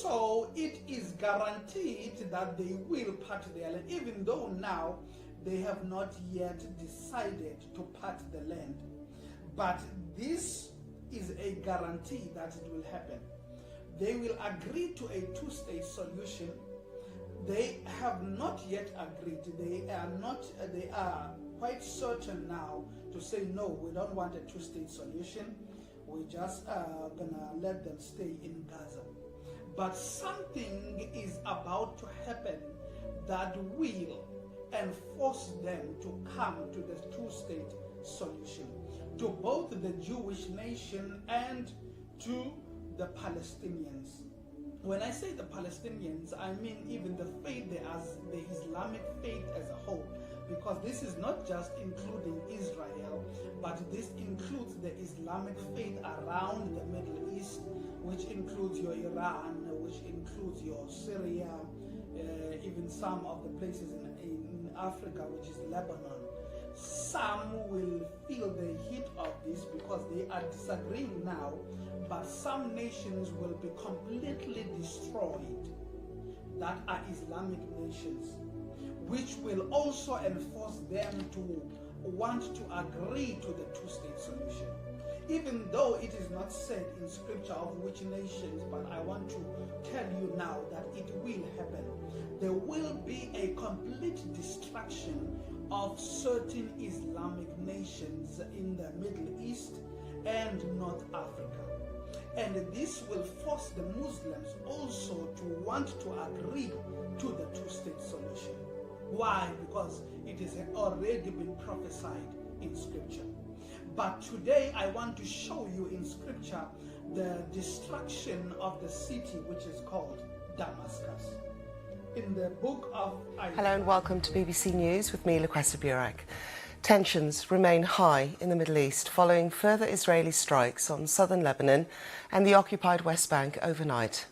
So it is guaranteed that they will part their land, even though now they have not yet decided to part the land. But this is a guarantee that it will happen. They will agree to a two-state solution. They have not yet agreed. They are quite certain now to say, no, we don't want a two-state solution. We're just gonna let them stay in Gaza. But something is about to happen that will enforce them to come to the two-state solution, to both the Jewish nation and to the Palestinians. When I say the Palestinians, I mean even the faith, the Islamic faith as a whole, because this is not just including Israel, but this includes the Islamic faith around the Middle East, which includes your Iran, which includes your Syria, even some of the places in Africa, which is Lebanon. Some will feel the heat of this because they are disagreeing now, but some nations will be completely destroyed that are Islamic nations, which will also enforce them to want to agree to the two-state solution. Even though it is not said in scripture of which nations, but I want to tell you now that it will happen. There will be a complete destruction of certain Islamic nations in the Middle East and North Africa. And this will force the Muslims also to want to agree to the two-state solution. Why? Because it has already been prophesied in scripture. But today I want to show you in scripture the destruction of the city which is called Damascus. In the book of Isaiah. Hello and welcome to BBC News with me, Lequesta Burak. Tensions remain high in the Middle East following further Israeli strikes on southern Lebanon and the occupied West Bank overnight.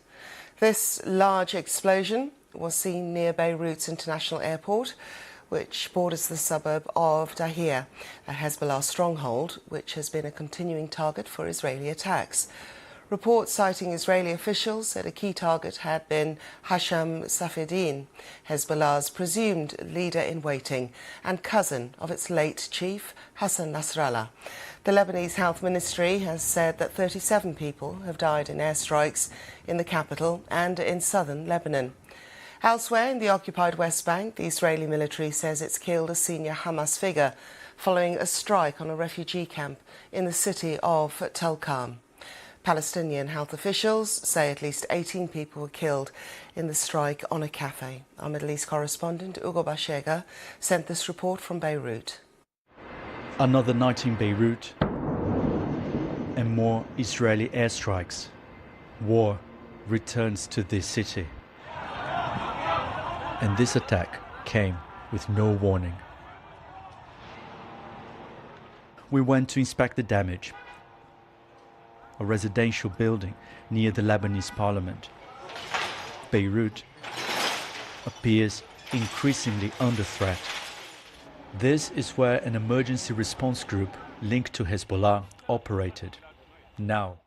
This large explosion was seen near Beirut's international airport, which borders the suburb of Dahir, a Hezbollah stronghold, which has been a continuing target for Israeli attacks. Reports citing Israeli officials said a key target had been Hasham Safieddine, Hezbollah's presumed leader-in-waiting and cousin of its late chief, Hassan Nasrallah. The Lebanese Health Ministry has said that 37 people have died in airstrikes in the capital and in southern Lebanon. Elsewhere in the occupied West Bank, the Israeli military says it's killed a senior Hamas figure following a strike on a refugee camp in the city of Tulkarm. Palestinian health officials say at least 18 people were killed in the strike on a cafe. Our Middle East correspondent Ugo Bashega sent this report from Beirut. Another night in Beirut and more Israeli airstrikes. War returns to this city. And this attack came with no warning. We went to inspect the damage. A residential building near the Lebanese parliament. Beirut appears increasingly under threat. This is where an emergency response group linked to Hezbollah operated. Now,